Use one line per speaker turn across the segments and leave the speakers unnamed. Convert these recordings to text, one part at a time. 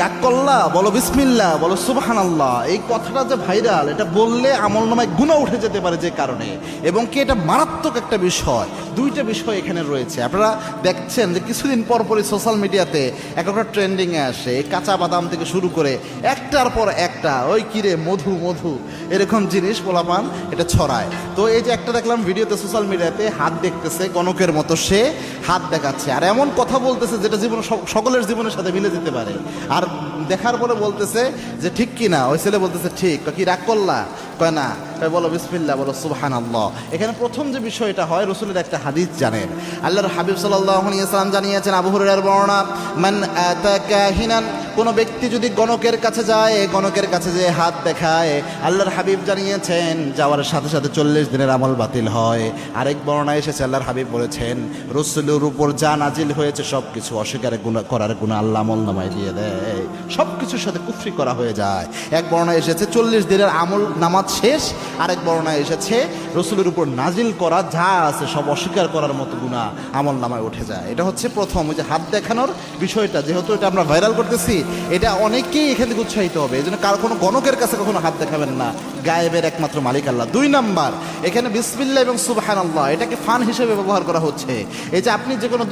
রাগ করলা, বলো বিসমিল্লাহ, বলো সুবহানাল্লাহ। এই কথাটা যে ভাইরাল, এটা বললে আমলনামায় গুনাহ উঠে যেতে পারে যে কারণে, এবং কি এটা মারাত্মক একটা বিষয়। দুইটা বিষয় এখানে রয়েছে। আপনারা দেখছেন যে কিছুদিন পর পরই সোশ্যাল মিডিয়াতে একটা ট্রেন্ডিংয়ে আসে, কাঁচা বাদাম থেকে শুরু করে একটার পর একটা ওই কিরে মধু মধু এরকম জিনিস পোলাপান এটা ছড়ায়। তো এই যে একটা দেখলাম ভিডিওতে সোশ্যাল মিডিয়াতে, হাত দেখতেছে গণকের মতো, সে হাত দেখাচ্ছে আর এমন কথা বলতেছে যেটা জীবন সকলের জীবনের সাথে মিলে যেতে পারে। আর দেখার পরে বলতেছে যে ঠিক কি না, ওই ছেলে বলতেছে ঠিক। কি রাগ করলা? কয় না। বলো বিসমিল্লাহ, বলো সুবহানাল্লাহ। এখানে প্রথম যে বিষয়টা হয়, রসুলের একটা হাদিস জানেন, আল্লাহর হাবিব সাল্লাল্লাহু আলাইহি ওয়াসাল্লাম জানিয়েছেন, আবু হুরায়রার বর্ণনা, মান আতা কাহিনান, কোনো ব্যক্তি যদি গণকের কাছে যায়, গণকের কাছে যে হাত দেখায়, আল্লাহর হাবিব জানিয়েছেন যাওয়ার সাথে সাথে 40 দিনের আমল বাতিল হয়। আরেক বর্ণনায় এসেছে, আল্লাহর হাবিব বলেছেন রসুলের উপর যা নাজিল হয়েছে সব কিছু অস্বীকার করার গুনাহ আল্লাহ আমলনামায় দিয়ে দেয়, সব কিছুর সাথে কুফরি করা হয়ে যায়। এক বর্ণনায় এসেছে 40 দিনের আমল নামাজ শেষ, আরেক বর্ণনায় এসেছে রসুলের উপর নাজিল করা যা আছে সব অস্বীকার করার মতো গুনাহ আমল নামায় উঠে যায়। এটা হচ্ছে প্রথম, ওই যে হাত দেখানোর বিষয়টা, যেহেতু এটা আমরা ভাইরাল করতেছি, এটা অনেকেই এখান থেকে উৎসাহিত হবে। এই জন্য কারো কোনো গণকের কাছে কখনো হাত দেখাবেন না, গায়েবের একমাত্র মালিক আল্লাহ। 2 নাম্বার, এখানে বিসমিল্লাহ এবং সুবহানাল্লাহ এটাকে ফান হিসেবে ব্যবহার করা হচ্ছে। এই যে আপনি যে কোনো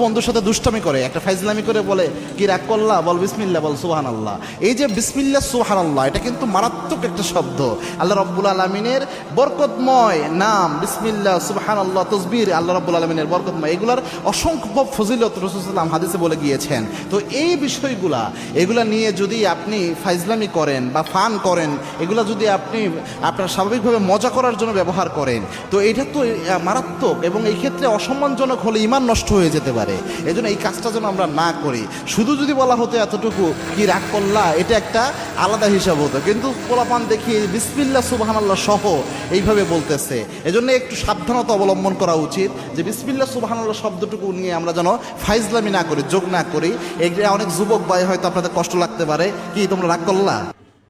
বন্ধুর সাথে দুষ্টামি করে, একটা ফাইজলামি করে বলে কি রাগ করলা, বল বিসমিল্লাহ, বল সুবহানাল্লাহ। এই যে বিসমিল্লাহ সুবহানাল্লাহ, এটা কিন্তু মারাত্মক একটা শব্দ। আল্লাহ রাব্বুল আলামিনের বরকতময় নাম বিসমিল্লাহ, সুবহানাল্লাহ, তাসবিহ আল্লাহ রাব্বুল আলামিনের বরকতময়, এগুলার অসংখ্য ফজিলত রাসূল সাল্লাল্লাহু আলাইহি ওয়াসাল্লাম হাদিসে বলে গিয়েছেন। তো এই এগুলা নিয়ে যদি আপনি ফাইজলামি করেন বা ফান করেন, এগুলা যদি আপনি আপনার স্বাভাবিকভাবে মজা করার জন্য ব্যবহার করেন, তো এটা তো মারাত্মক, এবং এই ক্ষেত্রে অসম্মানজনক হলে ঈমান নষ্ট হয়ে যেতে পারে। এই জন্য এই কাজটা যেন আমরা না করি। শুধু যদি বলা হতো এতটুকু কি রাগ করলা, এটা একটা আলাদা হিসাব হতো, কিন্তু পোলাপান দেখি বিসমিল্লাহ সুবহানাল্লাহ সহ এইভাবে বলতেছে। এজন্য একটু সাবধানতা অবলম্বন করা উচিত যে বিসমিল্লাহ সুবহানাল্লাহ শব্দটুকু নিয়ে আমরা যেন ফাইজলামি না করি, যোগ না করি। এগুলো অনেক যুবক ভাই হয়তো আপনাদের কষ্ট লাগতে পারে, কি তোমরা রাগ করলা।